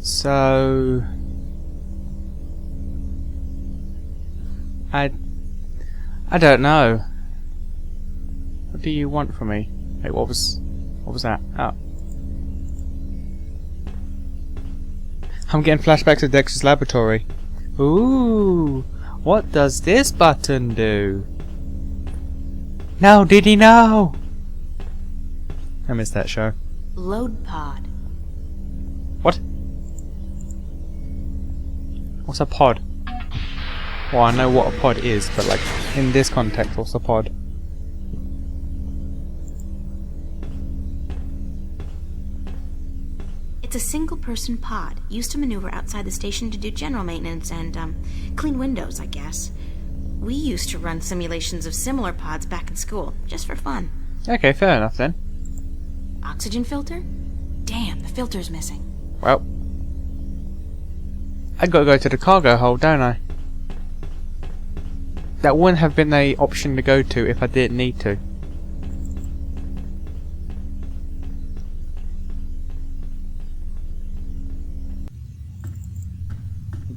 So I don't know. What do you want from me? Wait, what was that? Oh. I'm getting flashbacks to Dexter's laboratory. Ooh, what does this button do? No, did he know? I missed that show. Load pod. What? What's a pod? Well, I know what a pod is, but like, in this context, what's a pod? It's a single-person pod, used to maneuver outside the station to do general maintenance and, clean windows, I guess. We used to run simulations of similar pods back in school, just for fun. Okay, fair enough then. Oxygen filter? Damn, the filter's missing. Well, I gotta go to the cargo hold, don't I? That wouldn't have been an option to go to if I didn't need to.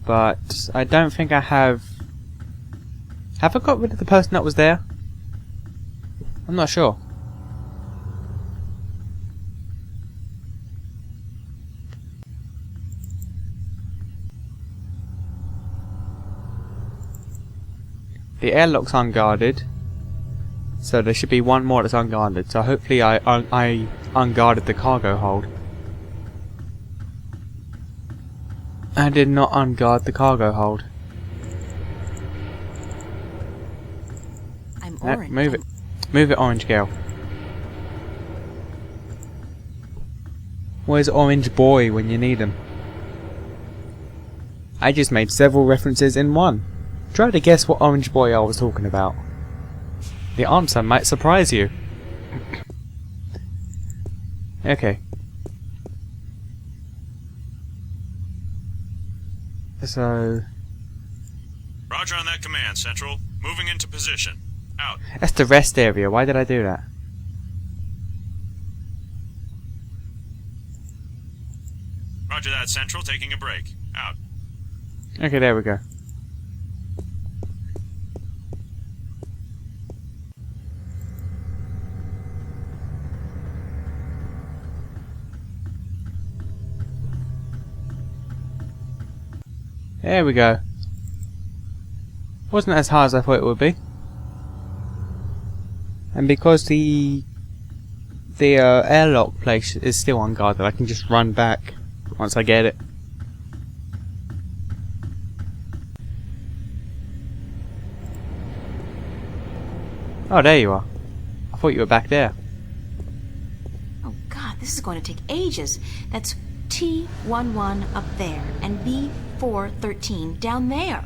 But I don't think I have... Have I got rid of the person that was there? I'm not sure. The airlock's unguarded, so there should be one more that's unguarded. So hopefully I unguarded the cargo hold. I did not unguard the cargo hold. I'm orange. Move it. Move it, Orange Girl. Where's Orange Boy when you need him? I just made several references in one. Try to guess what Orange Boy I was talking about. The answer might surprise you. Okay. So... Roger on that command, Central. Moving into position. Out. That's the rest area. Why did I do that? Roger that, Central. Taking a break. Out. Okay, there we go. There we go. Wasn't as hard as I thought it would be. And because the airlock place is still unguarded, I can just run back once I get it. Oh, there you are. I thought you were back there. Oh god, this is going to take ages. That's T11 up there and B413 down there.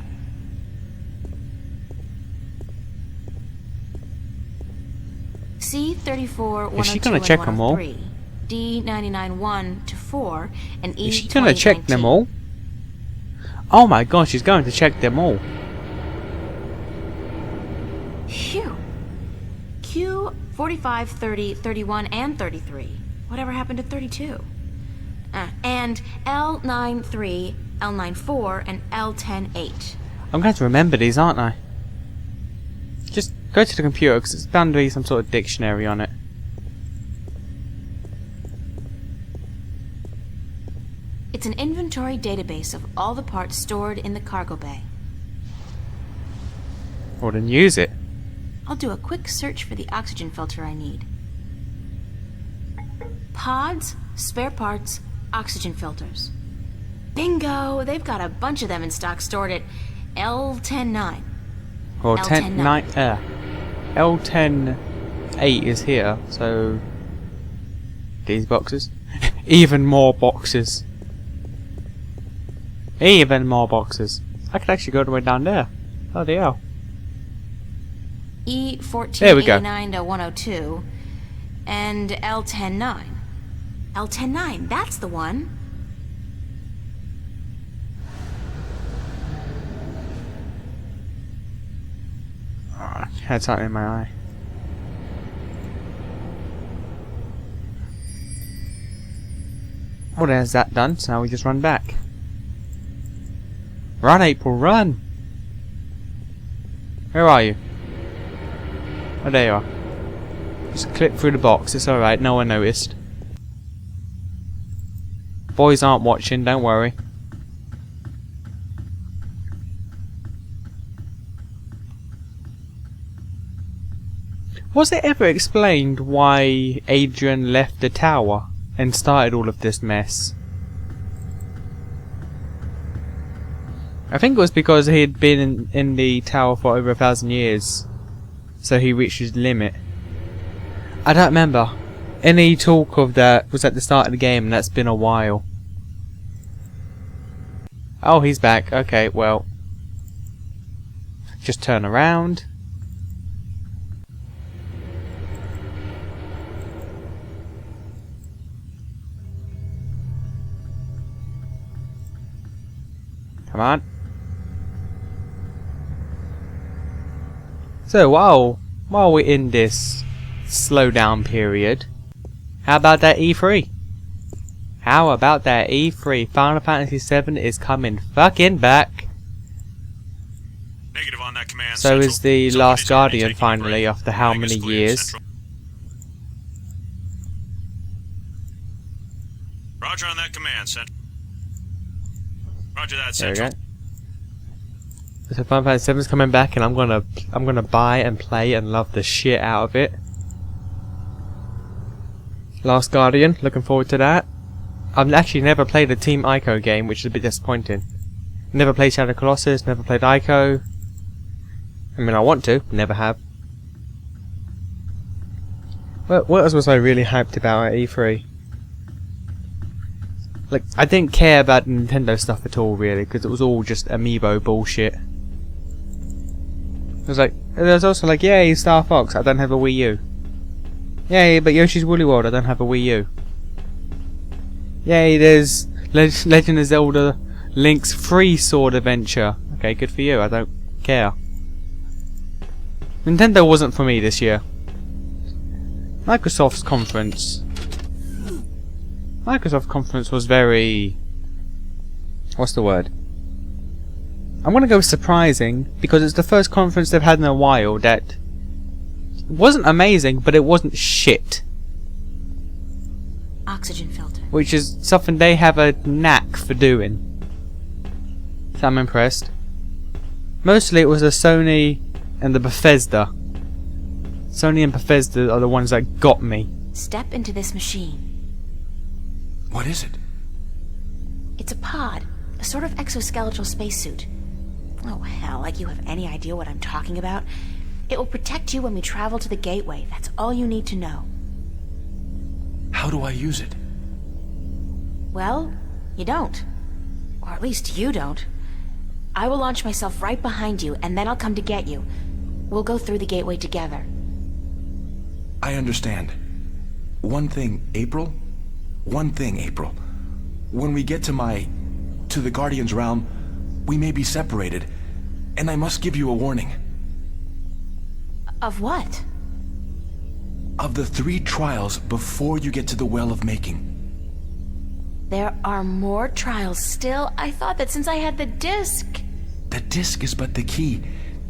C34 Is she 102 gonna and check them all? 103, D99 1 to 4, and E. Is she gonna check them all? Oh my god, she's going to check them all. Phew. Q 45, 30, 31, and 33. Whatever happened to 32? And L93, L94, and L108. I'm going to remember these, aren't I? Just go to the computer, because it's bound to be some sort of dictionary on it. It's an inventory database of all the parts stored in the cargo bay. Well, then use it. I'll do a quick search for the oxygen filter I need. Pods, spare parts, oxygen filters. Bingo! They've got a bunch of them in stock stored at L109. Well, L109. L108 is here, so... These boxes. Even more boxes. Even more boxes. I could actually go all the way down there. Bloody hell. E1489 to 102. And L109. L109, that's the one. Oh, had something in my eye. Well, there's that done, so now we just run back. Run, April, run! Where are you? Oh, there you are. Just clip through the box, it's alright, no one noticed. Boys aren't watching, don't worry. Was it ever explained why Adrian left the tower and started all of this mess? I think it was because he had been in the tower for over 1,000 years, so he reached his limit. I don't remember. Any talk of that was at the start of the game, and that's been a while. Oh, he's back. Okay, well. Just turn around. Come on. So while we're in this slowdown period, how about that E3? How about that E3? Final Fantasy VII is coming fucking back. Negative on that command. So Central. is the Somebody's Last already Guardian taking finally, break. after how Ring is many clear, years? Central. Roger on that command, Central. Roger that, There we Central. go. So Final Fantasy VII is coming back, and I'm gonna buy and play and love the shit out of it. Last Guardian, looking forward to that. I've actually never played a Team Ico game, which is a bit disappointing. Never played Shadow Colossus, never played Ico. I mean, I want to, never have. What else was I really hyped about at E3? Like, I didn't care about the Nintendo stuff at all, really, because it was all just amiibo bullshit. It was like, there's also like, yay, Star Fox, I don't have a Wii U. Yay, but Yoshi's Woolly World, I don't have a Wii U. Yay, there's Legend of Zelda Link's Free Sword Adventure. Okay, good for you, I don't care. Nintendo wasn't for me this year. Microsoft's conference was very... what's the word? I'm gonna go with surprising, because it's the first conference they've had in a while that wasn't amazing, but it wasn't shit. Oxygen filter. Which is something they have a knack for doing. So I'm impressed. Mostly it was the Sony and the Bethesda. Sony and Bethesda are the ones that got me. Step into this machine. What is it? It's a pod. A sort of exoskeletal spacesuit. Oh, hell, like you have any idea what I'm talking about. It will protect you when we travel to the gateway. That's all you need to know. How do I use it? Well, you don't. Or at least you don't. I will launch myself right behind you, and then I'll come to get you. We'll go through the gateway together. I understand. One thing, April. When we get to the Guardian's realm, we may be separated, and I must give you a warning. Of what? Of the 3 trials before you get to the Well of Making. There are more trials still? I thought that since I had the disc... The disc is but the key,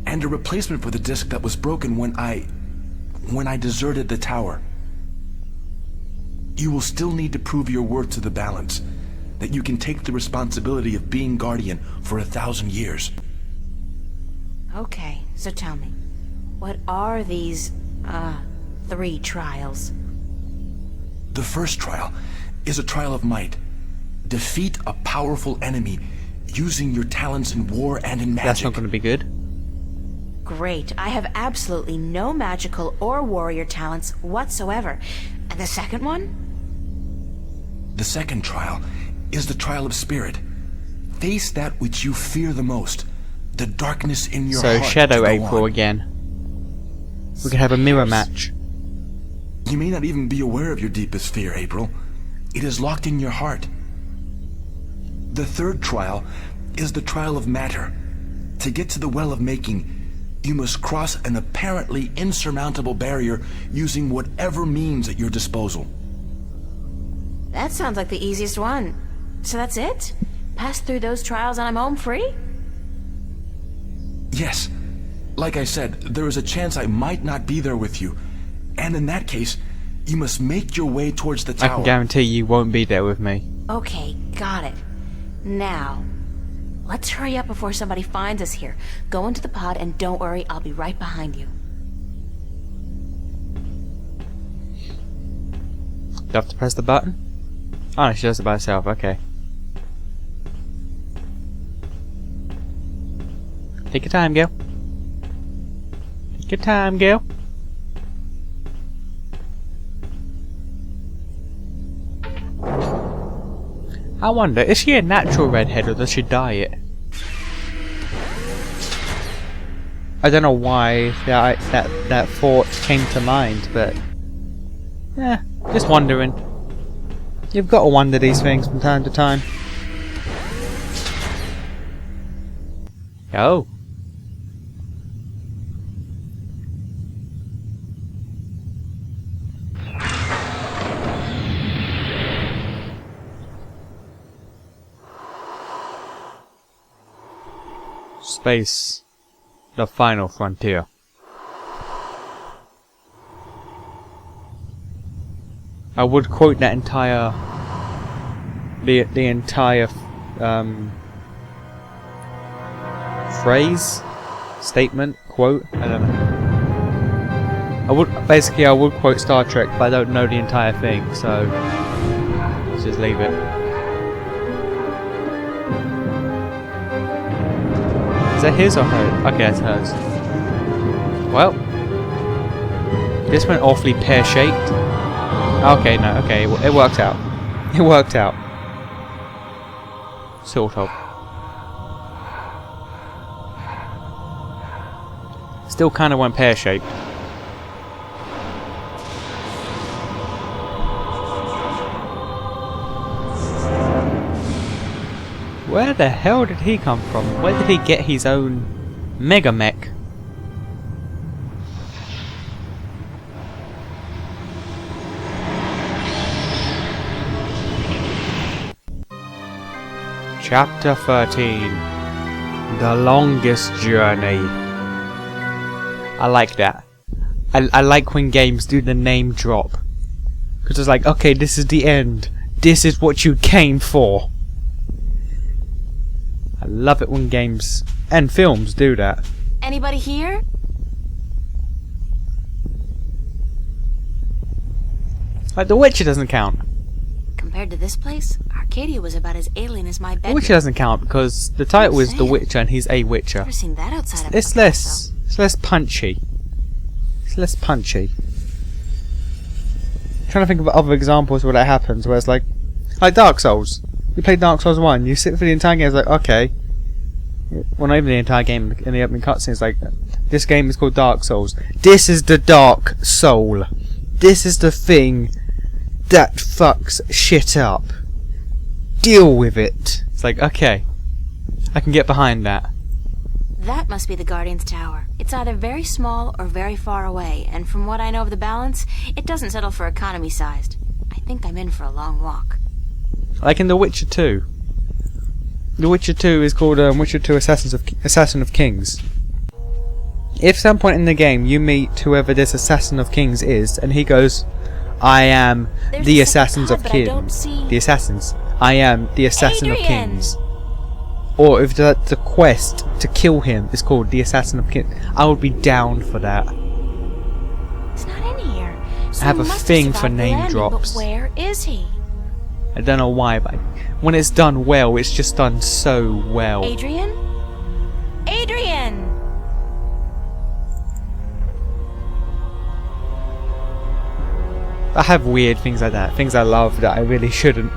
and a replacement for the disc that was broken when I deserted the tower. You will still need to prove your worth to the balance, that you can take the responsibility of being Guardian for 1,000 years. Okay, so tell me, what are these, 3 trials? The first trial is a trial of might. Defeat a powerful enemy using your talents in war and in magic. That's not going to be good. Great, I have absolutely no magical or warrior talents whatsoever. And the second one? The second trial is the trial of spirit. Face that which you fear the most, the darkness in your So heart. Shadow to go April on. again. We could have a mirror match. You may not even be aware of your deepest fear, April. It is locked in your heart. The third trial is the trial of matter. To get to the Well of Making, you must cross an apparently insurmountable barrier using whatever means at your disposal. That sounds like the easiest one. So that's it? Pass through those trials and I'm home free? Yes. Like I said, there is a chance I might not be there with you. And in that case, you must make your way towards the I tower. can guarantee you won't be there with me. Okay, got it. Now, let's hurry up before somebody finds us here. Go into the pod and don't worry, I'll be right behind you. Do I have to press the button? Oh no, she does it by herself, okay. Take your time, girl. Take your time, girl. I wonder, is she a natural redhead or does she dye it? I don't know why that thought came to mind, but yeah, just wondering. You've got to wonder these things from time to time. Oh. Space, the final frontier. I would quote that entire, the entire phrase, statement, quote. I don't know. I would quote Star Trek, but I don't know the entire thing, so let's just leave it. Is that his or hers? Okay, that's hers. Well, this went awfully pear-shaped. Okay, no, okay, it worked out. It worked out. Sort of. Still kind of went pear-shaped. Where the hell did he come from? Where did he get his own mega mech? Chapter 13. The Longest Journey. I like that. I like when games do the name drop. Because it's like, okay, this is the end. This is what you came for. I love it when games and films do that. Anybody here? Like The Witcher doesn't count. Compared to this place, Arcadia was about as alien as my The bedroom. Witcher doesn't count because the title is The Witcher and he's a Witcher. Never seen that outside of It's less punchy. It's less punchy. I'm trying to think of other examples where that happens, where it's like Dark Souls. You play Dark Souls 1, you sit for the entire game, it's like, okay. Well, not even the entire game, in the opening cutscene, it's like, this game is called Dark Souls. This is the Dark Soul. This is the thing that fucks shit up. Deal with it. It's like, okay. I can get behind that. That must be the Guardian's Tower. It's either very small or very far away, and from what I know of the balance, it doesn't settle for economy-sized. I think I'm in for a long walk. Like in The Witcher 2. The Witcher 2 is called Witcher 2 Assassin of Kings. If some point in the game you meet whoever this Assassin of Kings is, and he goes, I am There's the a Assassins pod, of but I Kings. don't see- The Assassins. I am the Assassin of Adrian! Kings. Or if the quest to kill him is called the Assassin of Kings, I would be down for that. He's not in here. So I have he a must thing survived for the name landing, drops. But where is he? I don't know why, but when it's done well, it's just done so well. Adrian? Adrian! I have weird things like that. Things I love that I really shouldn't.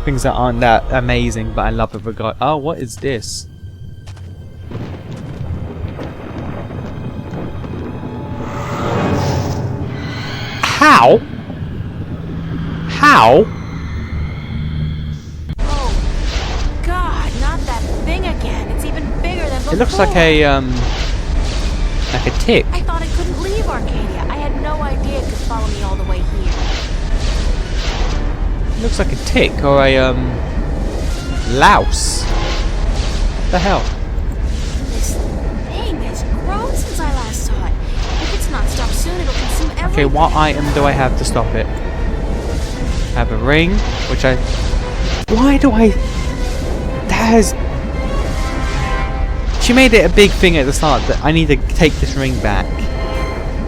Things that aren't that amazing, but I love with regard. Oh, what is this? How? How? Oh, God, not that thing again. It's even bigger than before. It looks like a tick. I thought it couldn't leave Arcadia. I had no idea it could follow me all the way here. Looks like a tick or a louse. The hell? This thing has grown since I last saw it. If it's not stopped soon, it'll consume everything. Okay, what item do I have to stop it? I have a ring, which I... Why do I... That has... She made it a big thing at the start that I need to take this ring back.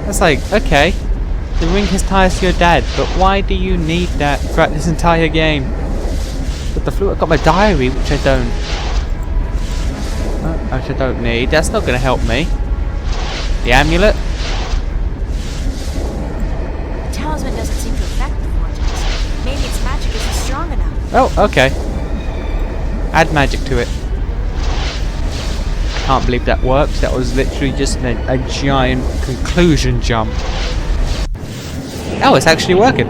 That's like, okay. The ring has ties to your dad, but why do you need that throughout this entire game? But the flute, I got my diary, which I don't... which I don't need. That's not going to help me. The amulet? The talisman doesn't seem to affect the vortex. Maybe its magic isn't strong enough. Oh, okay. Add magic to it. I can't believe that worked. That was literally just a giant conclusion jump. Oh, it's actually working.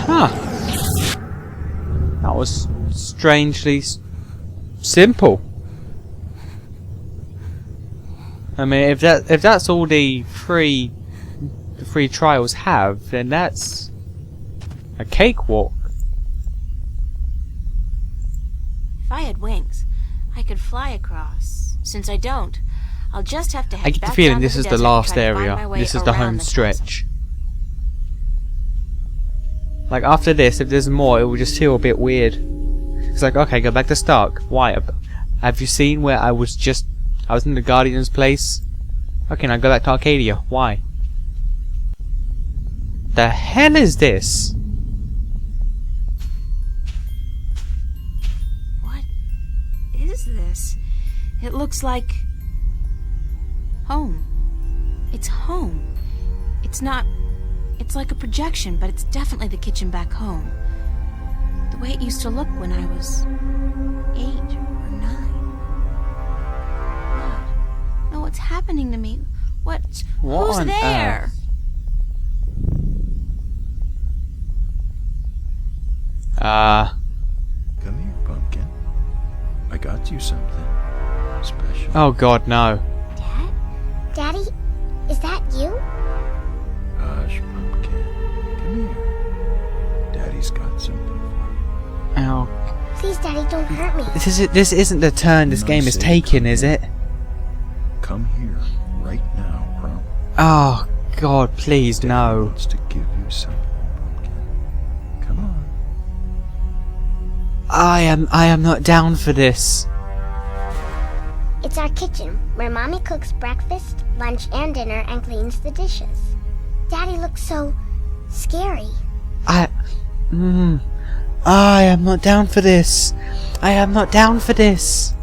Huh. That was strangely simple. I mean, if that's all the free trials have, then that's a cakewalk. If I had wings, I could fly across. Since I don't, I'll just have to head I get back the feeling down to this is the desert last and try to find my area. way This is the around home the stretch. Like after this, if there's more, it will just feel a bit weird. It's like, okay, go back to Stark. Why? Have you seen where I was in the Guardian's place? Okay, now go back to Arcadia. Why? The hell is this? What is this? It looks like home. It's home. It's not... It's like a projection, but it's definitely the kitchen back home. The way it used to look when I was 8 or 9. What? No, what's happening to me? What? Who's on there? earth? Come here, pumpkin. I got you something special. Oh god, no. Dad? Daddy? Is that you? Hush, pumpkin. Come here. Daddy's got something for you. Oh, Please, Daddy, don't hurt me. this isn't the turn this No, game is say taking, come is here. it? Come here, right now, Pearl. Oh god, please Daddy no. wants to give you something, pumpkin. Come on. I am not down for this. It's our kitchen, where Mommy cooks breakfast, lunch, and dinner and cleans the dishes. Daddy looks so scary. I am not down for this. I am not down for this.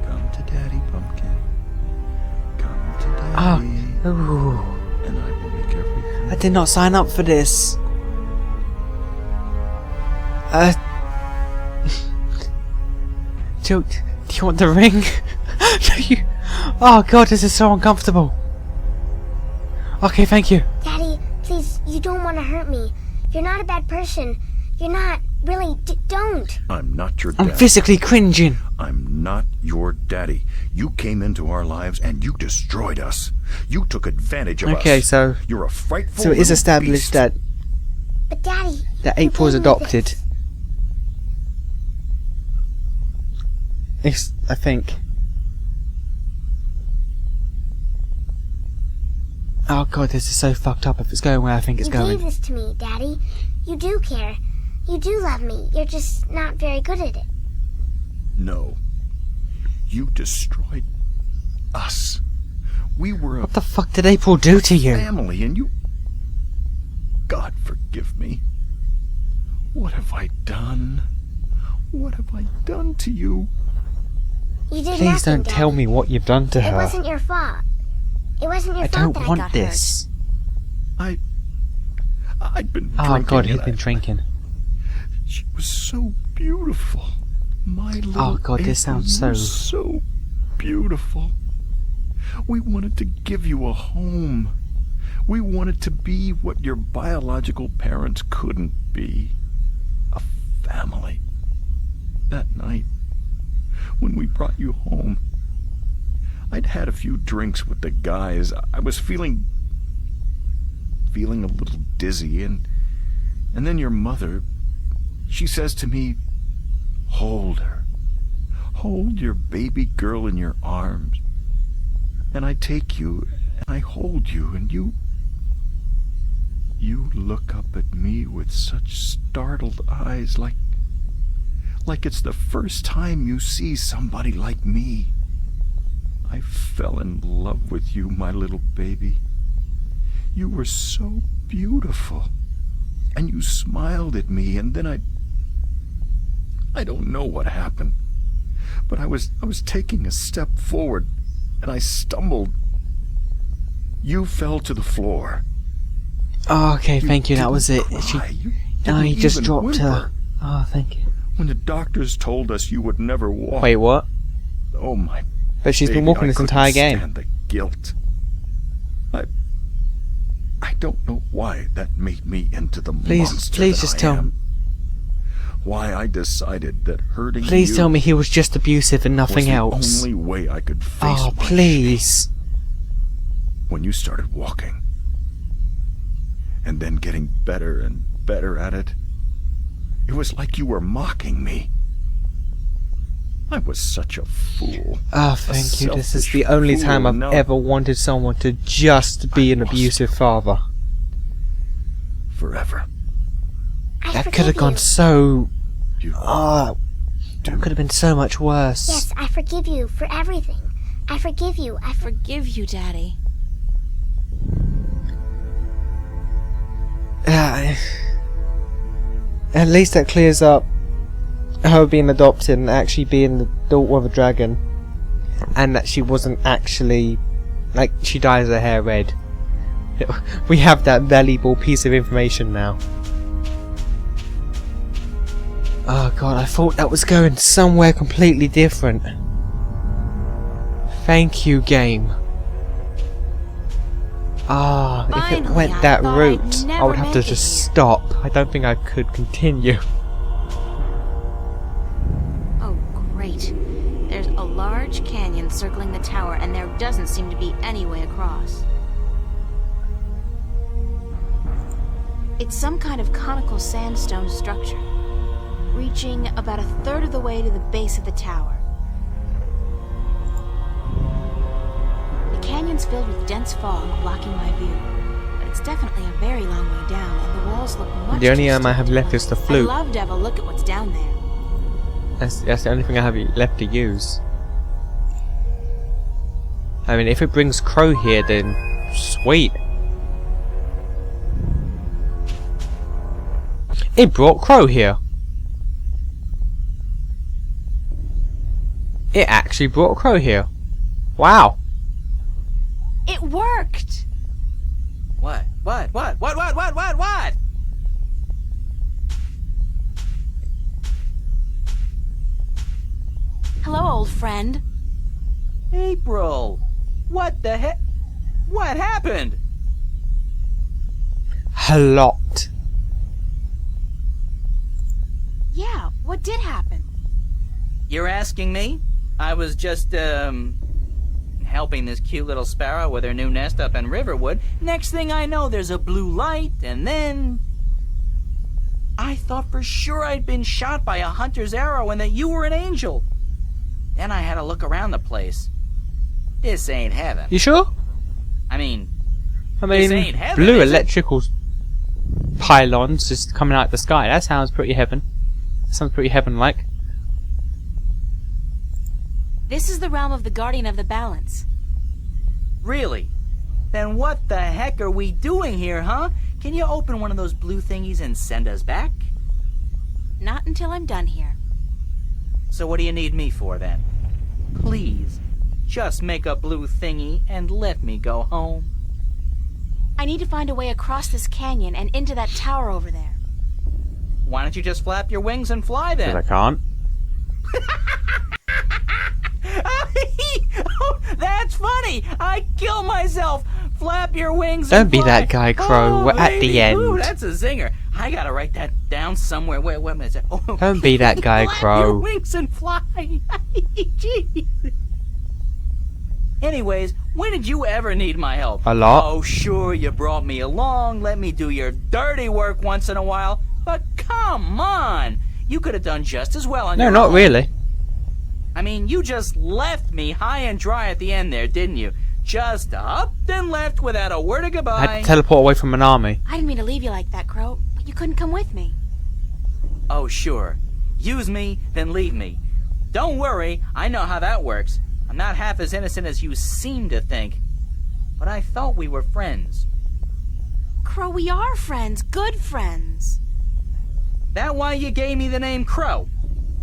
Come to Daddy, pumpkin. Come to Daddy. Oh, ooh. And I will make everything. I did not sign up for this. Do you want the ring? Do you? Oh god, this is so uncomfortable. Okay, thank you. Daddy, please, you don't want to hurt me. You're not a bad person. You're not. Really, don't. I'm not your I'm daddy. physically cringing. I'm not your daddy. You came into our lives and you destroyed us. You took advantage of us. Okay, so You're a frightful so it is little established beast. that But Daddy... April was you gave me adopted. this. I think. Oh god, this is so fucked up if it's going where I think it's You going. gave this to me, Daddy. You do care. You do love me. You're just not very good at it. No. You destroyed us. We were a What the fuck did April do to you? family and you... God forgive me. What have I done? What have I done to you? You did Please nothing, don't tell Daddy. me what you've done to It her. wasn't your fault. It wasn't your I fault don't that want I got this. I'd been Oh drinking. god, he's and been drinking. She was so beautiful. My little Oh god, this April, sounds you were so... so beautiful. We wanted to give you a home. We wanted to be what your biological parents couldn't be. A family. that night, when we brought you home, I'd had a few drinks with the guys. I was feeling a little dizzy, and then your mother, she says to me, hold her. Hold your baby girl in your arms. And I take you, and I hold you, and you look up at me with such startled eyes, like it's the first time you see somebody like me. I fell in love with you, my little baby. You were so beautiful, and you smiled at me, and then I don't know what happened, but I was taking a step forward, and I stumbled. You fell to the floor. Oh, okay, thank you, that was it. He just dropped whimper. her. Oh, thank you. When the doctors told us you would never walk. Wait, what? Oh, my But she's been baby, walking I this couldn't entire game. stand the guilt. I don't know why that made me into the monster Please that just I tell am. me. Why I decided that hurting Please you tell me he was just abusive and nothing was else. the only way I could face Oh, my please. shame. When you started walking, and then getting better and better at it, it was like you were mocking me. I was such a fool. Oh, thank you. This is selfish the only fool. time I've No. ever wanted someone to just be an abusive father. Forever. That could have gone so... You Oh, that could have been so much worse. Yes, I forgive you for everything. I forgive you. I Forgive you, Daddy. At least that clears up her being adopted and actually being the daughter of a dragon. And that she wasn't actually... Like, she dyes her hair red. We have that valuable piece of information now. Oh god, I thought that was going somewhere completely different. Thank you, game. Ah, if it Finally, went I that thought I'd route, I never would have to make it just here. stop. I don't think I could continue. Oh, great. There's a large canyon circling the tower, and there doesn't seem to be any way across. It's some kind of conical sandstone structure, reaching about a third of the way to the base of the tower. The canyon's filled with dense fog, blocking my view. But it's definitely a very long way down, and the walls look much The only too arm I steep have to left climb. is the flute. I'd love to have a look at what's down there. That's the only thing I have left to use. I mean, if it brings Crow here, then sweet. It brought Crow here. It actually brought Crow here. Wow. It worked! What? Hello, old friend. April! What the heck? What happened? A lot. Yeah, what did happen? You're asking me? I was just, helping this cute little sparrow with her new nest up in Riverwood. Next thing I know, there's a blue light, and then... I thought for sure I'd been shot by a hunter's arrow and that you were an angel. Then I had to look around the place. This ain't heaven. You sure? I mean, I This mean, ain't heaven, blue is it? electrical pylons just coming out of the sky. That sounds pretty heaven. That sounds pretty heaven-like. This is the realm of the Guardian of the Balance. really? Then what the heck are we doing here, huh? Can you open one of those blue thingies and send us back? Not until I'm done here. So what do you need me for, then? Please, just make a blue thingy and let me go home. I need to find a way across this canyon and into that tower over there. Why don't you just flap your wings and fly, then? Because I can't. Oh, that's funny! I kill myself! Flap your wings Don't and be fly. that guy, Crow. Oh, We're at the baby. end. Ooh, that's a zinger. I gotta write that down somewhere. Where is it? Oh, Don't be that guy, flap Crow. your wings and fly. Jeez. Anyways, when did you ever need my help? A lot. Oh, sure, you brought me along, let me do your dirty work once in a while, but come on! You could have done just as well on No, your not own. really. I mean, you just left me high and dry at the end there, didn't you? Just up and left without a word of I goodbye. had to teleport away from an army. I didn't mean to leave you like that, Crow, but you couldn't come with me. Oh, sure. Use me, then leave me. Don't worry, I know how that works. I'm not half as innocent as you seem to think. But I thought we were friends. Crow, we are friends. Good friends. That why you gave me the name Crow?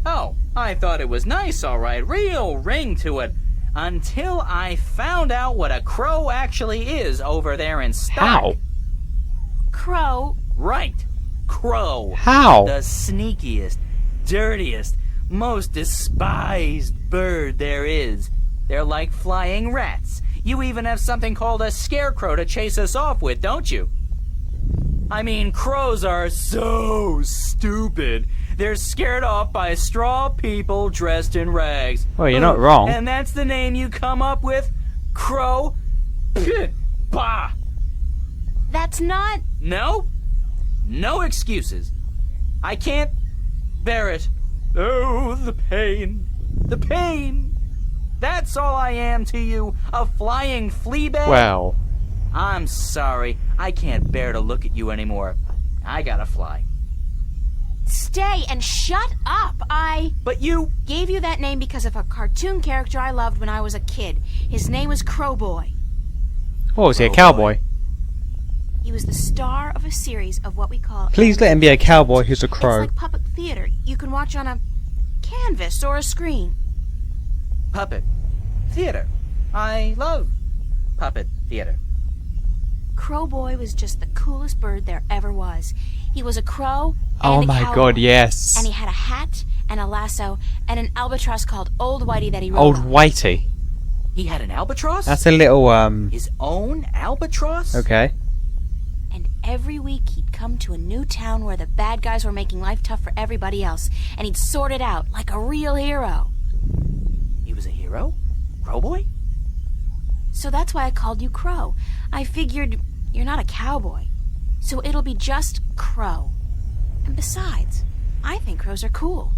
Oh, I thought it was nice, all right. Real ring to it. Until I found out what a crow actually is over there in Stark. How? Crow, Right. Crow. How? The sneakiest, dirtiest, most despised bird there is. They're like flying rats. You even have something called a scarecrow to chase us off with, don't you? I mean, crows are so stupid. They're scared off by straw people dressed in rags. Well, you're not wrong. And that's the name you come up with? Crow? Bah! that's not... No? No excuses. I can't bear it. Oh, the pain. The pain. That's all I am to you, a flying flea bag? Well, I'm sorry. I can't bear to look at you anymore. I gotta fly. Stay and shut up. I But you... gave you that name because of a cartoon character I loved when I was a kid. His name was Crowboy. what was he, a Oh, cowboy? He was the star of a series of what we call... Please let him be a cowboy who's a It's crow. like puppet theater. You can watch on a canvas or a screen. Puppet. Theater. I love puppet theater. Crowboy was just the coolest bird there ever was. He was a crow and Oh a my cowboy. god, yes. And he had a hat and a lasso and an albatross called Old Whitey that he rode Old on. Whitey. He had an albatross? That's a little, His own albatross? okay. And every week he'd come to a new town where the bad guys were making life tough for everybody else, and he'd sort it out like a real hero. He was a hero? Crowboy? So that's why I called you Crow. I figured you're not a cowboy, so it'll be just Crow. And besides, I think crows are cool.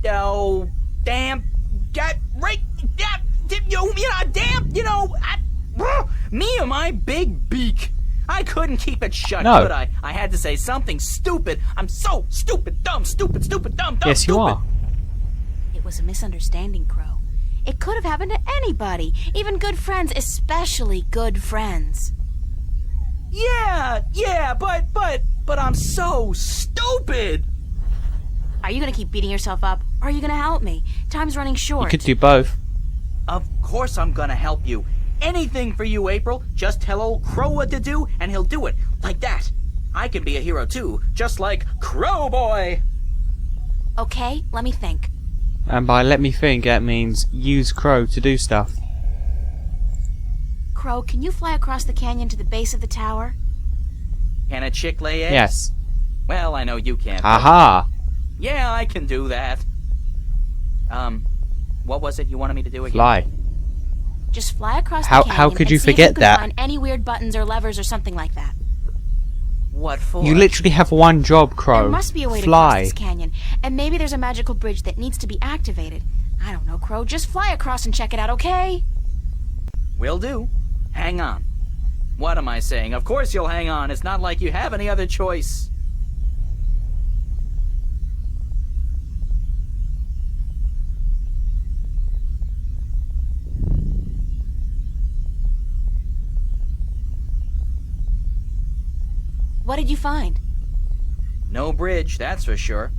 Oh, damn. Got right. Yeah, damn, me and my big beak. I couldn't keep it shut, No. could I? I had to say something stupid. I'm so stupid, dumb, dumb, Yes, you stupid. are. It was a misunderstanding, Crow. It could have happened to anybody, even good friends, especially good friends. Yeah, but I'm so stupid. Are you gonna keep beating yourself up, or are you gonna help me? Time's running You short. could do both. Of course I'm gonna help you. Anything for you, April. Just tell old Crow what to do, and he'll do it. Like that. I can be a hero too, just like Crowboy. Okay, let me think. And by let me think, that means use Crow to do stuff. Crow, can you fly across the canyon to the base of the tower? Can a chick lay eggs? Yes. Well, I know you can't. but- Aha! Yeah, I can do that. What was it you wanted me to do again? Fly. Just fly across How- the canyon how could and you see if forget you can that? find any weird buttons or levers or something like that. What for? You literally have one job, Crow. There must be a way to Fly. cross this canyon, and maybe there's a magical bridge that needs to be activated. I don't know, Crow. Just fly across and check it out, okay? Will do. Hang on. What am I saying? Of course you'll hang on. It's not like you have any other choice. What did you find? No bridge, that's for sure.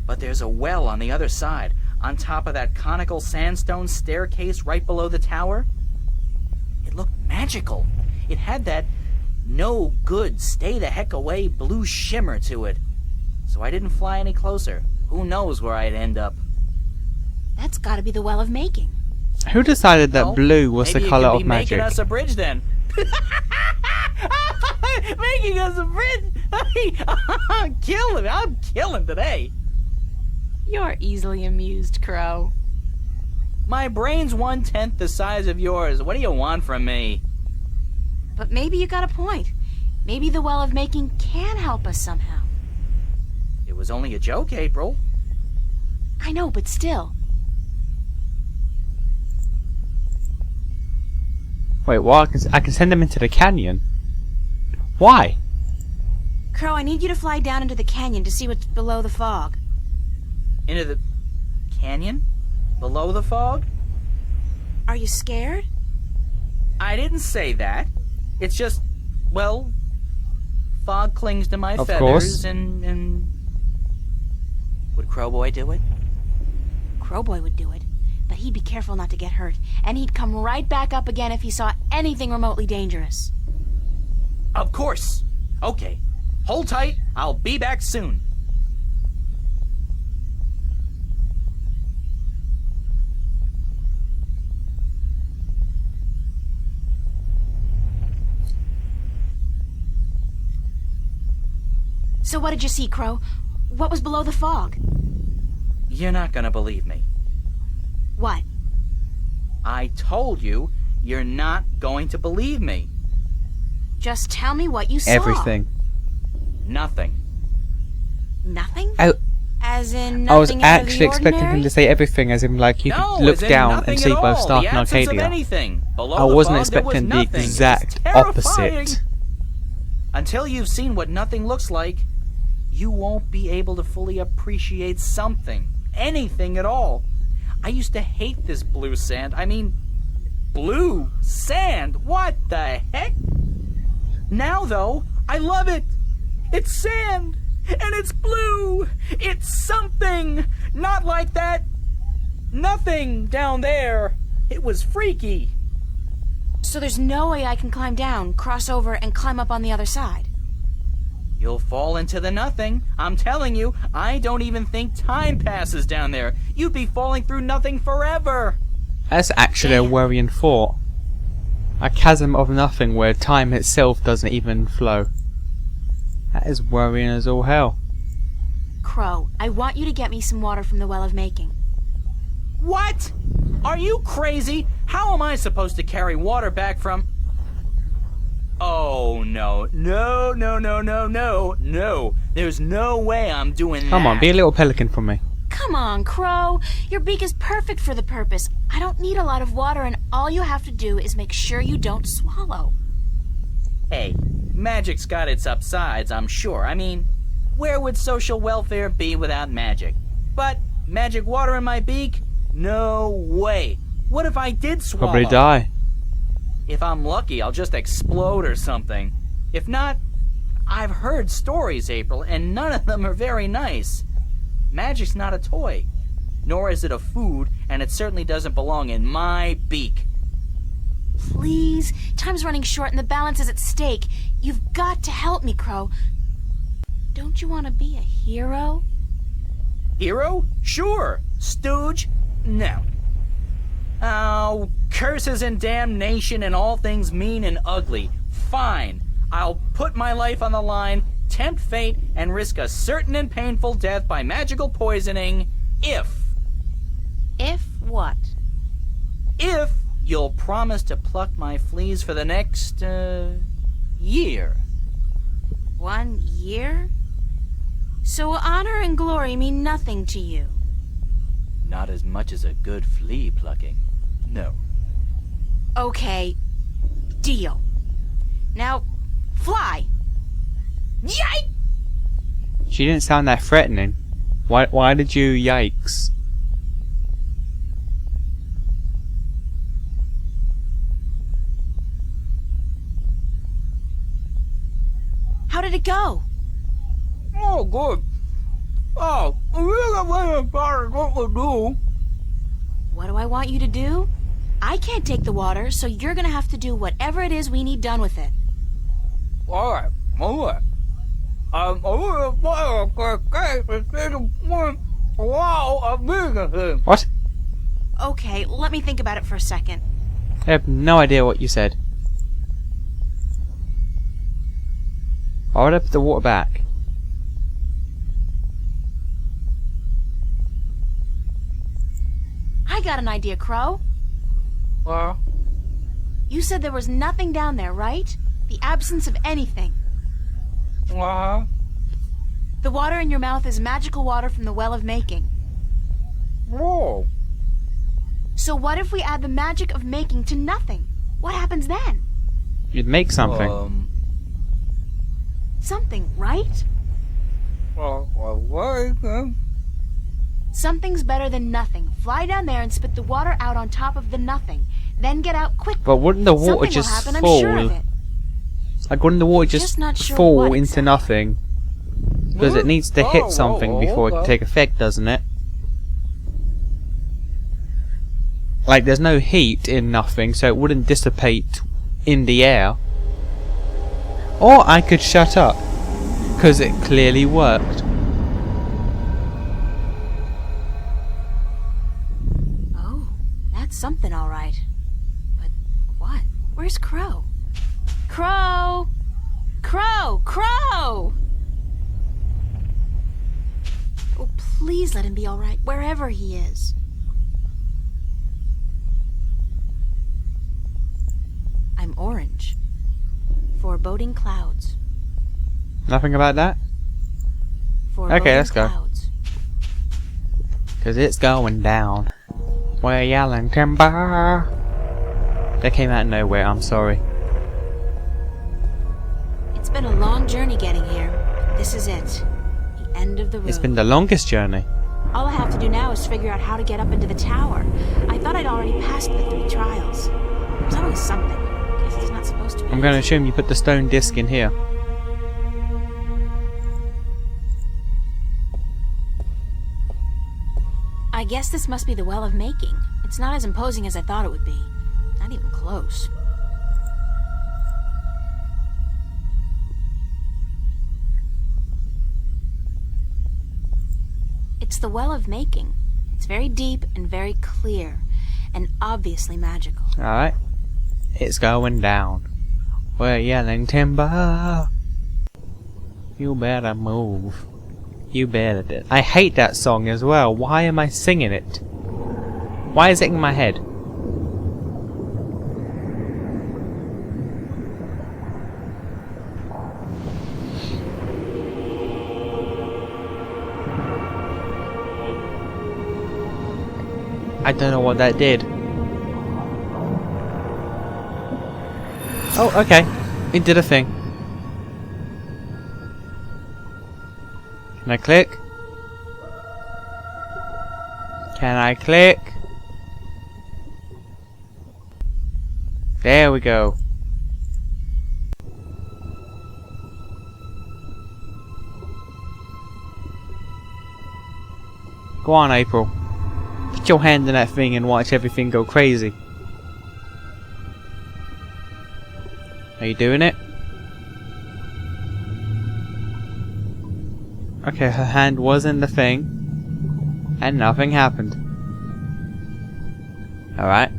But there's a well on the other side, on top of that conical sandstone staircase right below the tower. It looked magical. It had that no good, stay the heck away blue shimmer to it. So I didn't fly any closer. Who knows where I'd end up? That's gotta be the Well of Making. Who decided that Well, blue was the maybe it color could of be magic? making us a bridge then. Making us a bridge? I'm killing today. You're easily amused, Crow. My brain's 1/10 the size of yours. What do you want from me? But maybe you got a point. Maybe the Well of Making can help us somehow. It was only a joke, April. I know, but still. Wait, what? I can send them into the canyon? Why? Crow, I need you to fly down into the canyon to see what's below the fog. Into the canyon? Below the fog? Are you scared? I didn't say that. It's just, well, fog clings to my Of feathers course. and... Would Crowboy do it? Crowboy would do it, but he'd be careful not to get hurt, and he'd come right back up again if he saw anything remotely dangerous. Of course. Okay. Hold tight. I'll be back soon. So what did you see, Crow? What was below the fog? You're not gonna believe me. What? I told you, you're not going to believe me. Just tell me what you saw. Everything. Nothing. Nothing? I As in was nothing out of the actually expecting him ordinary? to say everything, as in like you No, could look as in down nothing and see at both all. Stark The and absence of Arcadia. anything. Below I the wasn't fog, there was expecting the nothing. It's exact terrifying. opposite. Until you've seen what nothing looks like, you won't be able to fully appreciate something. Anything at all. I used to hate this blue sand. I mean, blue sand? What the heck? Now, though, I love it. It's sand. And it's blue. It's something. Not like that. Nothing down there. It was freaky. So there's no way I can climb down, cross over, and climb up on the other side. You'll fall into the nothing. I'm telling you, I don't even think time passes down there. You'd be falling through nothing forever. That's actually a worrying thought. A chasm of nothing where time itself doesn't even flow. That is worrying as all hell. Crow, I want you to get me some water from the Well of Making. What? Are you crazy? How am I supposed to carry water back from... Oh, no. No, no, no, no, no, no. There's no way I'm doing that. Come on, be a little pelican for me. Come on, Crow. Your beak is perfect for the purpose. I don't need a lot of water, and all you have to do is make sure you don't swallow. Hey, magic's got its upsides, I'm sure. I mean, where would social welfare be without magic? But magic water in my beak? No way. What if I did swallow? Probably die. If I'm lucky, I'll just explode or something. If not, I've heard stories, April, and none of them are very nice. Magic's not a toy, nor is it a food, and it certainly doesn't belong in my beak. Please, time's running short and the balance is at stake. You've got to help me, Crow. Don't you want to be a hero? Hero? Sure. Stooge? No. Oh, curses and damnation and all things mean and ugly. Fine. I'll put my life on the line, tempt fate, and risk a certain and painful death by magical poisoning if... If what? If you'll promise to pluck my fleas for the next, year. 1 year? So honor and glory mean nothing to you? Not as much as a good flea plucking. No. Okay, deal. Now, fly! Yike! She didn't sound that threatening. Why did you yikes? How did it go? Oh, good. Oh, what we do. What do I want you to do? I can't take the water, so you're gonna have to do whatever it is we need done with it. All right. What? Okay, let me think about it for a second. I have no idea what you said. Why would I put the water back? I got an idea, Crow. Well, You said there was nothing down there, right? The absence of anything. uh-huh. The water in your mouth is magical water from the Well of Making. Whoa. So what if we add the magic of making to nothing? What happens then? You'd make something. Something, right? What? Something's better than nothing. Fly down there and spit the water out on top of the nothing. Then get out quickly. But wouldn't the water Something just will happen, fall? I'm sure of it. Like, wouldn't the water just not sure fall what into exactly. nothing? Because it needs to hit something before it can take effect, doesn't it? Like, there's no heat in nothing, so it wouldn't dissipate in the air. Or I could shut up, because it clearly worked. Oh, that's something all right. But what? Where's Crow? Crow! Crow! Crow! Oh, please let him be all right, wherever he is. I'm orange. Foreboding clouds. Nothing about that? Foreboding let's go. clouds. Because it's going down. We're yelling timber. That came out of nowhere, I'm sorry. It's been a long journey getting here. This is it. The end of the road. It's been the longest journey. All I have to do now is figure out how to get up into the tower. I thought I'd already passed the 3 trials. There's always something. Guess it's not supposed to be. I'm going to assume you put the stone disc in here. I guess this must be the Well of Making. It's not as imposing as I thought it would be. Not even close. It's the Well of Making. It's very deep and very clear, and obviously magical. Alright. It's going down. We're yelling timber. You better move. You better do. I hate that song as well. Why am I singing it? Why is it in my head? I don't know what that did. Oh, okay. It did a thing. Can I click? Can I click? There we go. Go on, April. Put your hand in that thing and watch everything go crazy. Are you doing it? Okay, her hand was in the thing, and nothing happened. Alright.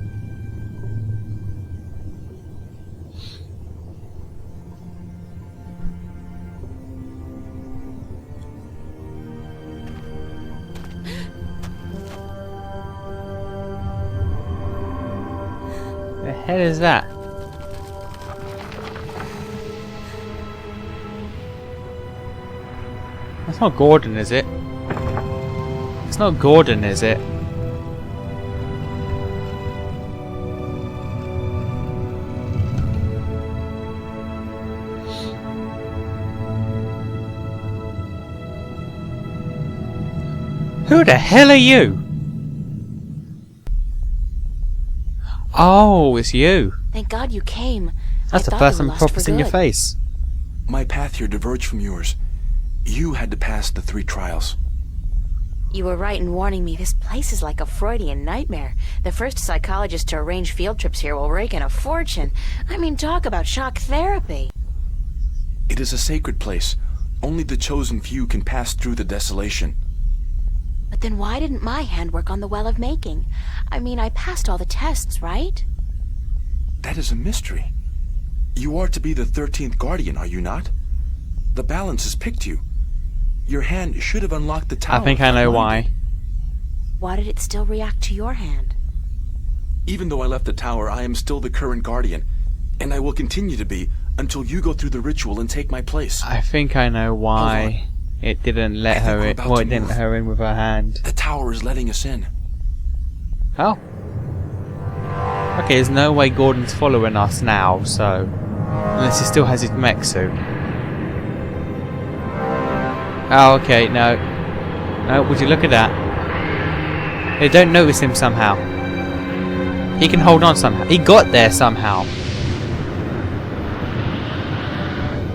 The hell is that? That's not Gordon, is it? It's not Gordon, is it? Who the hell are you? Oh, it's you. Thank God you came. That's the first time Prophet's in your face. My path here diverged from yours. You had to pass the 3 trials. You were right in warning me. This place is like a Freudian nightmare. The first psychologist to arrange field trips here will rake in a fortune. I mean, talk about shock therapy. It is a sacred place. Only the chosen few can pass through the desolation. But then why didn't my hand work on the Well of Making? I mean, I passed all the tests, right? That is a mystery. You are to be the 13th Guardian, are you not? The balance has picked you. Your hand should have unlocked the tower. I think I know why. Why did it still react to your hand? Even though I left the tower, I am still the current guardian, and I will continue to be until you go through the ritual and take my place. I think I know why it didn't let her in. Well, it didn't let her in with her hand. The tower is letting us in. Oh. Okay, there's no way Gordon's following us now, so... Unless he still has his mech suit. Oh, okay, no. No, would you look at that? They don't notice him somehow. He can hold on somehow. He got there somehow.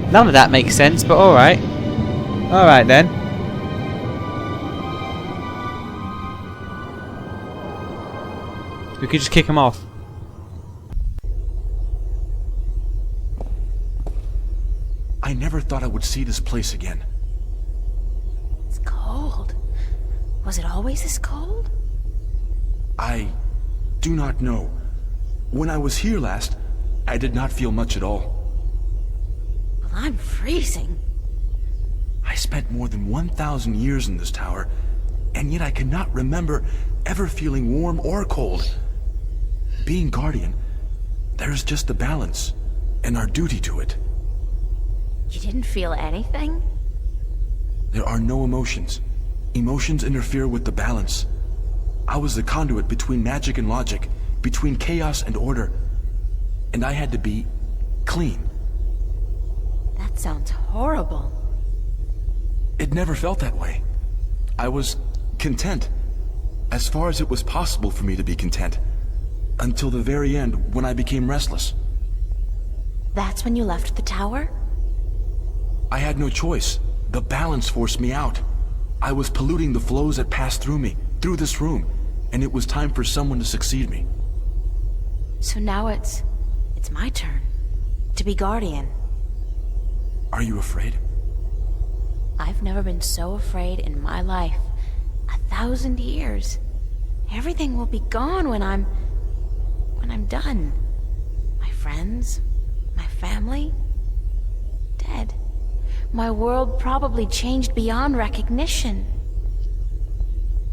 None of that makes sense, but alright. Alright then. We could just kick him off. I never thought I would see this place again. It's cold. Was it always this cold? I do not know. When I was here last, I did not feel much at all. Well, I'm freezing. I spent more than 1,000 years in this tower, and yet I cannot remember ever feeling warm or cold. Being guardian, there's just the balance, and our duty to it. You didn't feel anything? There are no emotions. Emotions interfere with the balance. I was the conduit between magic and logic, between chaos and order, and I had to be clean. That sounds horrible. It never felt that way. I was content, as far as it was possible for me to be content, until the very end when I became restless. That's when you left the tower? I had no choice. The balance forced me out. I was polluting the flows that passed through me, through this room, and it was time for someone to succeed me. So now it's my turn to be guardian. Are you afraid? I've never been so afraid in my life. 1,000 years. Everything will be gone when I'm done. My friends, my family, dead. My world probably changed beyond recognition.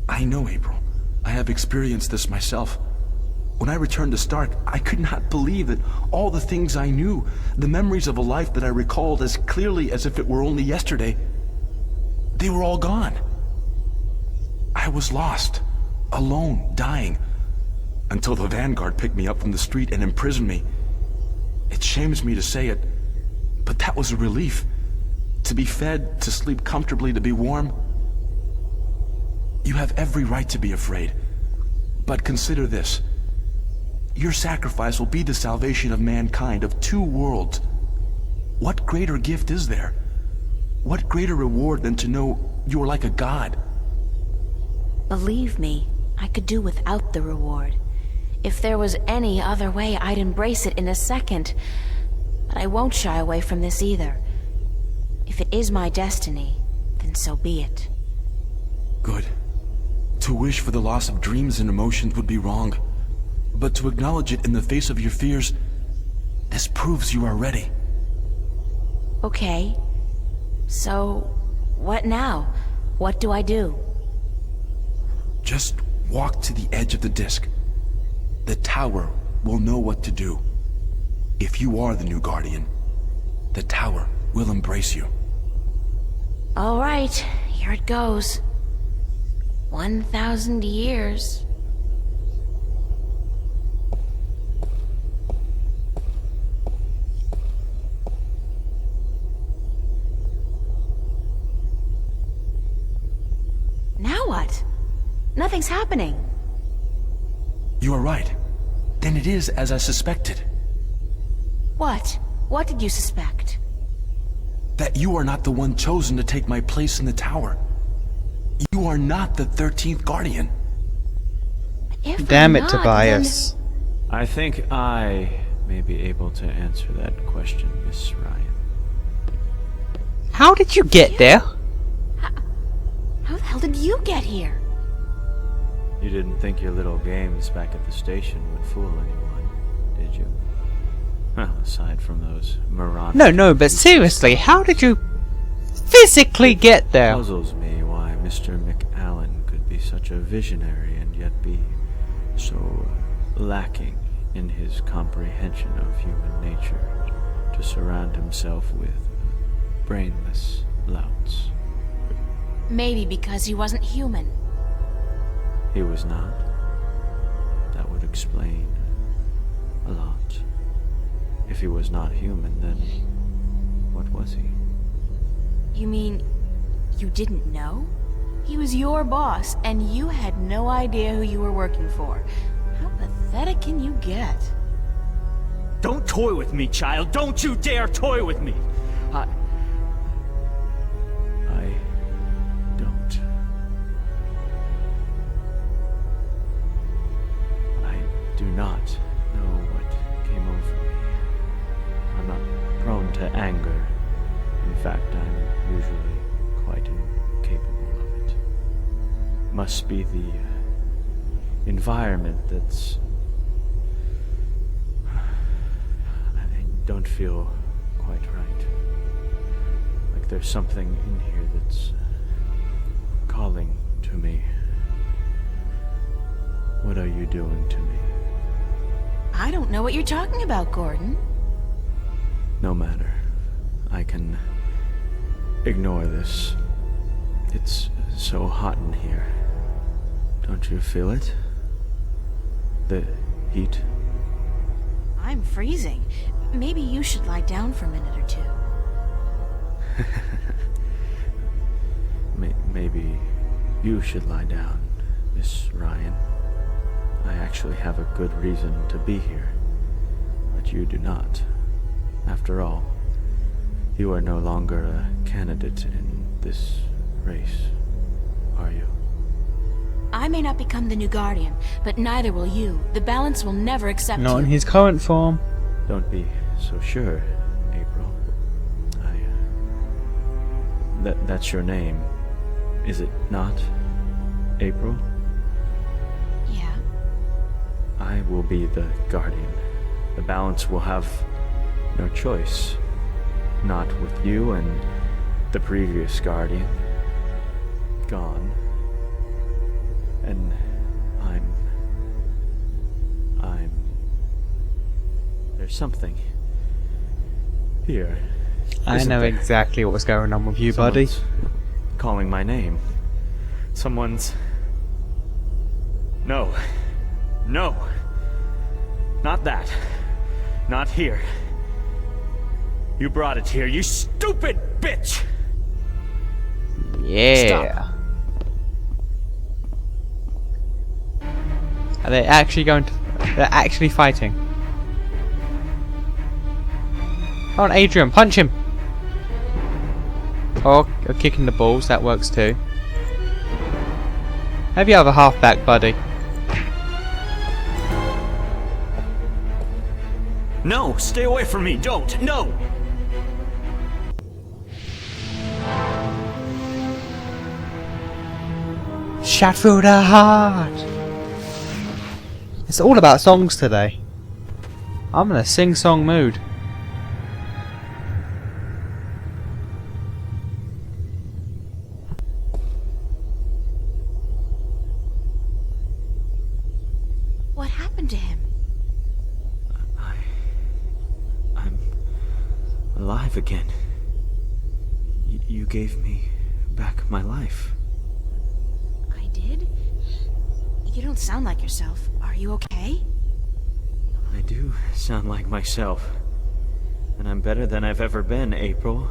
I know, April. I have experienced this myself. When I returned to Stark, I could not believe that all the things I knew, the memories of a life that I recalled as clearly as if it were only yesterday, they were all gone. I was lost, alone, dying, until the Vanguard picked me up from the street and imprisoned me. It shames me to say it, but that was a relief. To be fed, to sleep comfortably, to be warm. You have every right to be afraid. But consider this. Your sacrifice will be the salvation of mankind, of 2 worlds. What greater gift is there? What greater reward than to know you are like a god? Believe me, I could do without the reward. If there was any other way, I'd embrace it in a second. But I won't shy away from this either. If it is my destiny, then so be it. Good. To wish for the loss of dreams and emotions would be wrong. But to acknowledge it in the face of your fears, this proves you are ready. Okay. So, what now? What do I do? Just walk to the edge of the disc. The tower will know what to do. If you are the new guardian, the tower will embrace you. All right, here it goes. 1,000 years. Now what? Nothing's happening. You are right. Then it is as I suspected. What? What did you suspect? That you are not the one chosen to take my place in the tower. You are not the 13th Guardian. If Damn I'm it, not, Tobias. I think I may be able to answer that question, Miss Ryan. How did you get there? How the hell did you get here? You didn't think your little games back at the station would fool anyone, did you? Well, aside from those moronic... No, but seriously, how did you... physically get there? Puzzles me why Mr. McAllen could be such a visionary and yet be so lacking in his comprehension of human nature to surround himself with brainless louts. Maybe because he wasn't human. He was not. That would explain a lot. If he was not human, then what was he? You mean you didn't know? He was your boss, and you had no idea who you were working for. How pathetic can you get? Don't toy with me, child. Don't you dare toy with me. I don't. I do not know what came over me. I'm not prone to anger. In fact, I'm usually quite incapable of it. Must be the environment that's... I don't feel quite right. Like there's something in here that's calling to me. What are you doing to me? I don't know what you're talking about, Gordon. No matter. I can ignore this. It's so hot in here. Don't you feel it? The heat? I'm freezing. Maybe you should lie down for a minute or two. Maybe you should lie down, Miss Ryan. I actually have a good reason to be here, but you do not. After all, you are no longer a candidate in this race, are you? I may not become the new Guardian, but neither will you. The balance will never accept Not you. in his current form. Don't be so sure, April. That's your name, is it not, April? Yeah. I will be the Guardian. The balance will have no choice. Not with you and the previous Guardian gone. And there's something here. I isn't know there? exactly what's going on with you, buddy. Someone's calling my name. Someone's... No. No. Not that. Not here. You brought it here, you stupid bitch! Yeah. Are they actually going to... They're actually fighting. Come on, Adrian, punch him! Or kicking the balls, that works too. Have your other half back, buddy. No, stay away from me. Don't. No. Shot through the heart. It's all about songs today. I'm in a sing-song mood. What happened to him? I'm alive again. You gave me back my life. I did? You don't sound like yourself. Are you okay? I do sound like myself. And I'm better than I've ever been, April.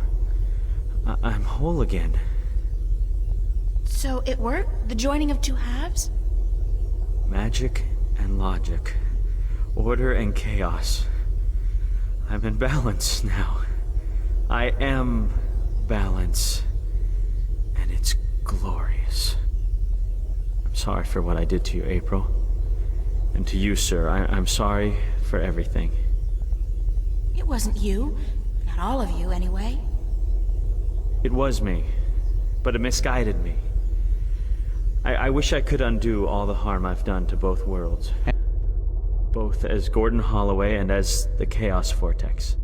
I'm whole again. So it worked? The joining of two halves? Magic and logic. Order and chaos. I'm in balance now. I am balance. And it's glorious. I'm sorry for what I did to you, April. And to you, sir, I'm sorry for everything. It wasn't you. Not all of you, anyway. It was me, but it misguided me. I wish I could undo all the harm I've done to both worlds. Both as Gordon Holloway and as the Chaos Vortex.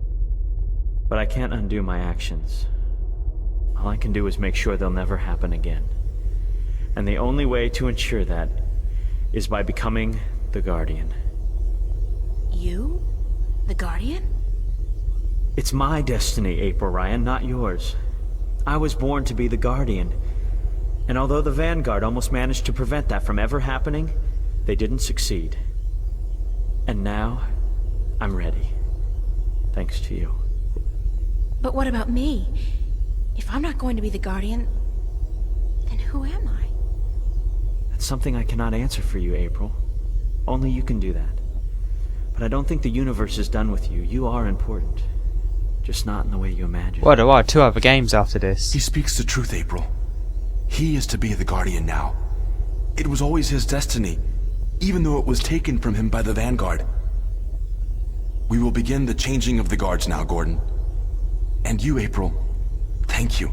But I can't undo my actions. All I can do is make sure they'll never happen again. And the only way to ensure that is by becoming the Guardian. You? The Guardian? It's my destiny, April Ryan, not yours. I was born to be the Guardian. And although the Vanguard almost managed to prevent that from ever happening, they didn't succeed. And now, I'm ready. Thanks to you. But what about me? If I'm not going to be the Guardian, then who am I? That's something I cannot answer for you, April. Only you can do that. But I don't think the universe is done with you. You are important. Just not in the way you imagine. Well, there are 2 other games after this. He speaks the truth, April. He is to be the Guardian now. It was always his destiny, even though it was taken from him by the Vanguard. We will begin the changing of the guards now, Gordon. And you, April, thank you.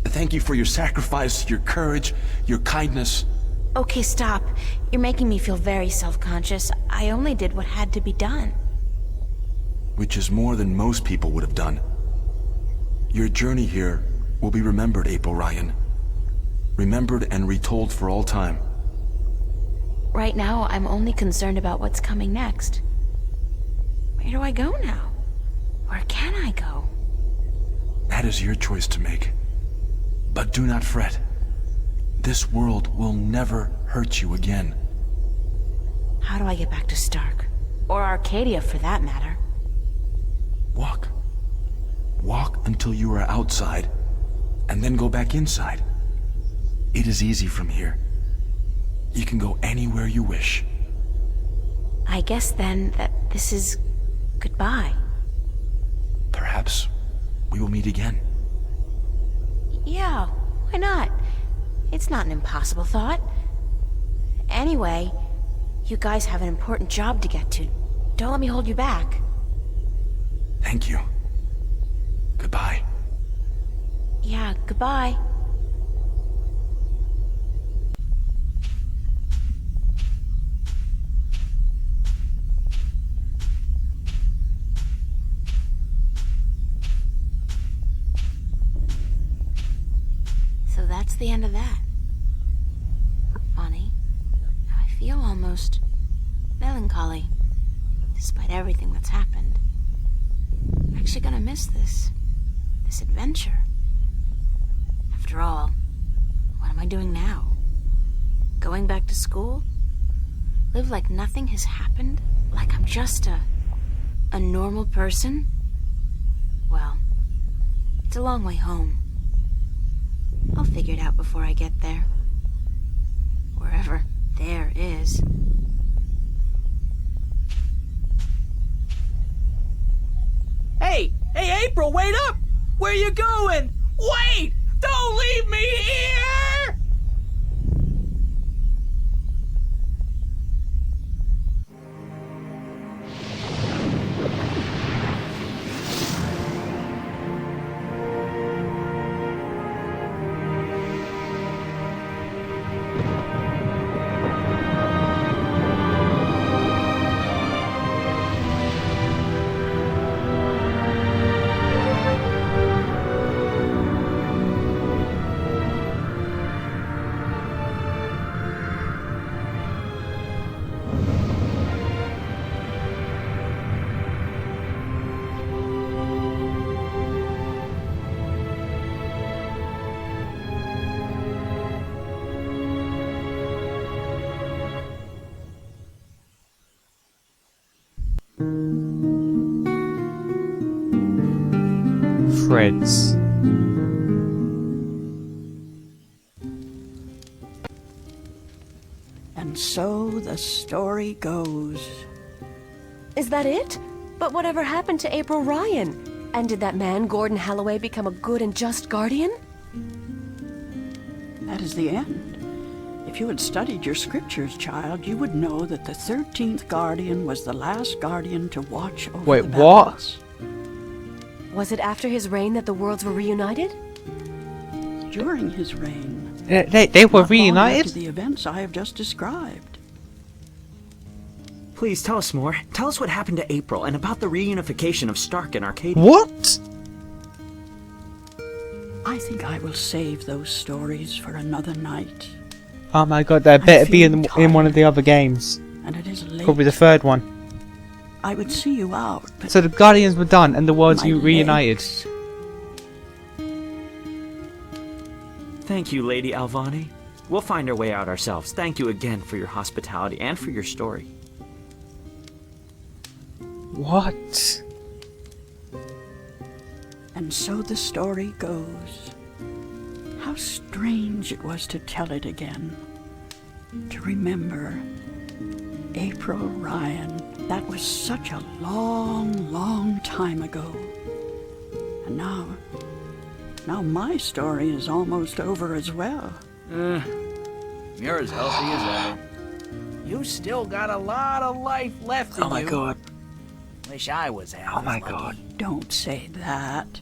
Thank you for your sacrifice, your courage, your kindness. Okay, stop. You're making me feel very self-conscious. I only did what had to be done. Which is more than most people would have done. Your journey here will be remembered, April Ryan. Remembered and retold for all time. Right now, I'm only concerned about what's coming next. Where do I go now? Where can I go? That is your choice to make. But do not fret. This world will never hurt you again. How do I get back to Stark? Or Arcadia, for that matter? Walk. Walk until you are outside, and then go back inside. It is easy from here. You can go anywhere you wish. I guess then that this is goodbye. Perhaps we will meet again. Yeah, why not? It's not an impossible thought. Anyway, you guys have an important job to get to. Don't let me hold you back. Thank you. Goodbye. Yeah, goodbye. So that's the end of that. Funny. I feel almost melancholy, despite everything that's happened. I'm actually gonna miss this adventure. After all, what am I doing now? Going back to school? Live like nothing has happened? Like I'm just a normal person? Well, it's a long way home. I'll figure it out before I get there. Wherever there is. Hey, April, wait up! Where you going? Wait! Don't leave me here! Threads. And so the story goes. Is that it? But whatever happened to April Ryan? And did that man, Gordon Holloway, become a good and just guardian? That is the end. If you had studied your scriptures, child, you would know that the 13th guardian was the last guardian to watch over Wait, the what? balance. Was it after his reign that the worlds were reunited? During his reign. They were Not long reunited? after the events I have just described. Please tell us more. Tell us what happened to April and about the reunification of Stark and Arcadia. What? I think I will save those stories for another night. Oh my god, that better be in one of the other games. And it is late. Probably the third one. I would see you out, but So the Guardians were done and the worlds my reunited. legs. Thank you, Lady Alvane. We'll find our way out ourselves. Thank you again for your hospitality and for your story. What? And so the story goes. How strange it was to tell it again. To remember April Ryan. That was such a long, long time ago. And now my story is almost over as well. You're as healthy as ever. You still got a lot of life left in you. Oh my god. Wish I was half Oh my as lucky. god. Don't say that.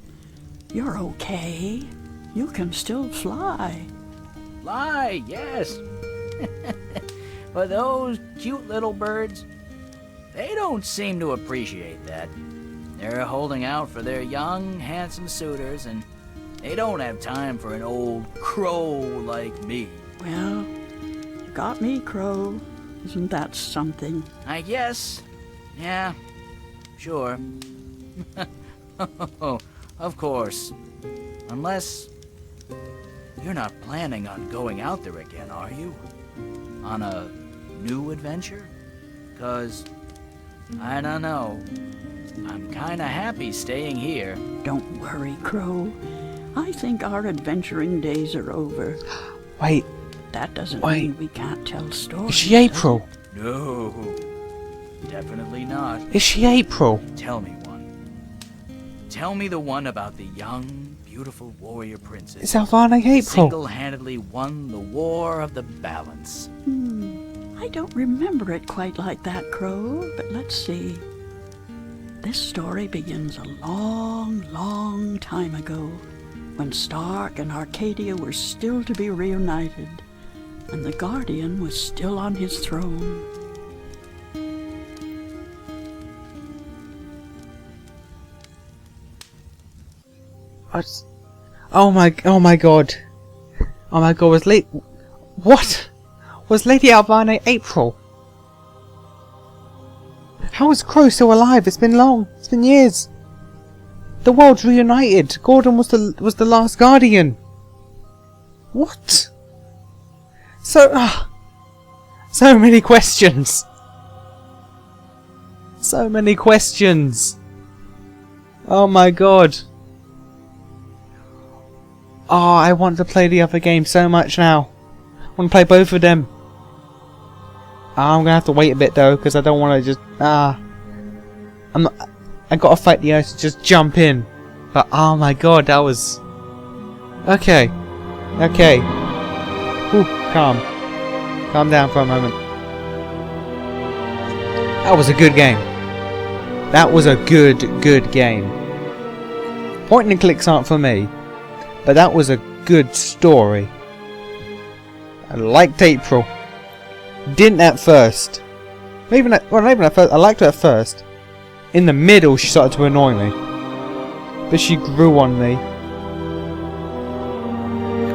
You're okay. You can still fly. Fly, yes. But those cute little birds, they don't seem to appreciate that. They're holding out for their young, handsome suitors, and they don't have time for an old crow like me. Well, you got me, Crow. Isn't that something? I guess. Yeah, sure. Of course. Unless you're not planning on going out there again, are you? On a new adventure? 'Cause, I don't know. I'm kinda happy staying here. Don't worry, Crow. I think our adventuring days are over. Wait, That doesn't Wait. mean we can't tell stories. is she April? No, definitely not. Is she April? Tell me one. Tell me the one about the young, beautiful warrior princess. Is Alvane April? Single-handedly won the War of the Balance. I don't remember it quite like that, Crow, but let's see. This story begins a long, long time ago, when Stark and Arcadia were still to be reunited, and the Guardian was still on his throne. What? Oh my god. Oh my god, was What? Was Lady Alvane April? How is Crow still alive? It's been long. It's been years. The world's reunited. Gordon was the last Guardian. What? So many questions. So many questions. Oh my god. Oh, I want to play the other game so much now. I want to play both of them. I'm gonna have to wait a bit though, because I don't want to just I gotta fight the urge to just jump in. But oh my god, that was okay. Ooh, calm down for a moment. That was a good game. That was a good game. Point and clicks aren't for me, but that was a good story. I liked April. Didn't at first. Not even at first. I liked her at first. In the middle, she started to annoy me. But she grew on me.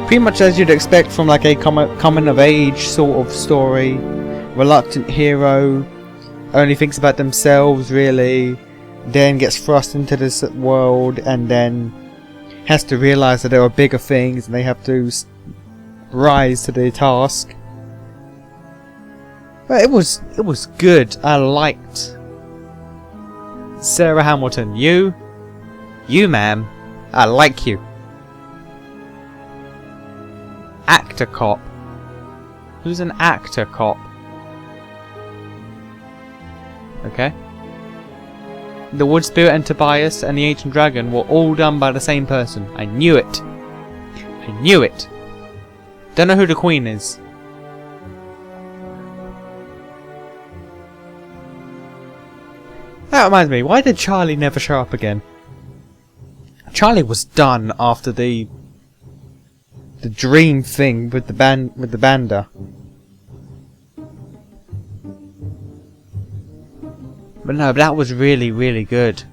Pretty much as you'd expect from like a coming of age sort of story. Reluctant hero. Only thinks about themselves, really. Then gets thrust into this world and then has to realise that there are bigger things and they have to rise to the task. But it was good. I liked Sarah Hamilton. You ma'am, I like you. Actor cop. Who's an actor cop? Okay. The Wood Spirit and Tobias and the Ancient Dragon were all done by the same person. I knew it. Don't know who the Queen is. That reminds me, why did Charlie never show up again? Charlie was done after the dream thing with the Banda. But no, that was really good.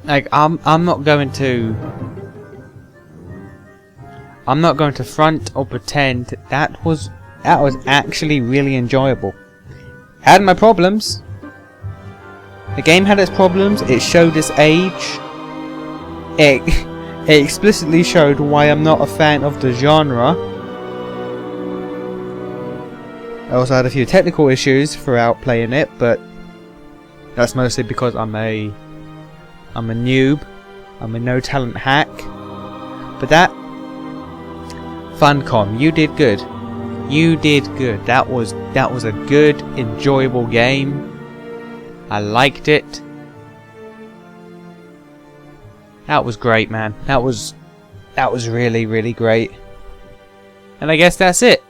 Like I'm not going to I'm not going to front or pretend that was actually really enjoyable. Had my problems. The game had its problems. It showed its age. It explicitly showed why I'm not a fan of the genre. I also had a few technical issues throughout playing it, but that's mostly because I'm a noob. I'm a no talent hack. But that Funcom, you did good. You did good. That was a good, enjoyable game. I liked it. That was great, man. That was really, really great. And I guess that's it.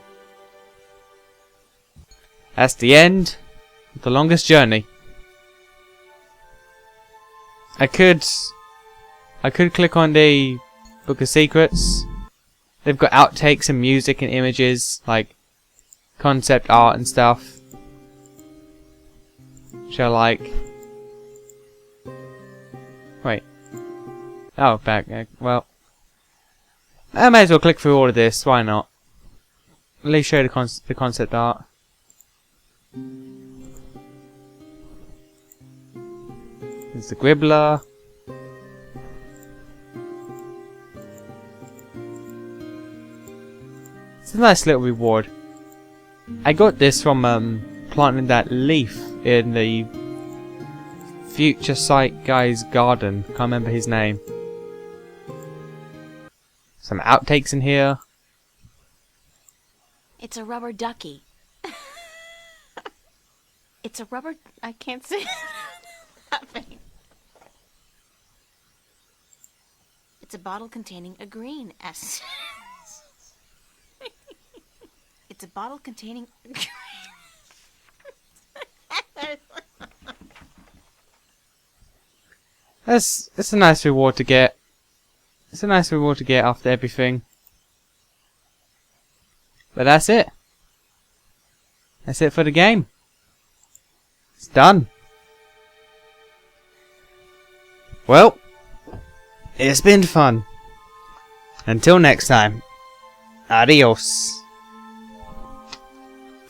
That's the end of the longest journey. I could click on the Book of Secrets. They've got outtakes and music and images, like concept art and stuff. Which I like. Wait. Oh, back. Well, I may as well click through all of this. Why not? At least show the concept art. There's the Gribbler. It's a nice little reward. I got this from planting that leaf in the Future Sight guy's garden. Can't remember his name. Some outtakes in here. It's a rubber ducky. It's a rubber... I can't say laughing. It's a bottle containing a green S. It's a bottle containing a green... It's a nice reward to get. It's a nice reward to get after everything. But that's it. That's it for the game. It's done. Well, it's been fun. Until next time. Adios.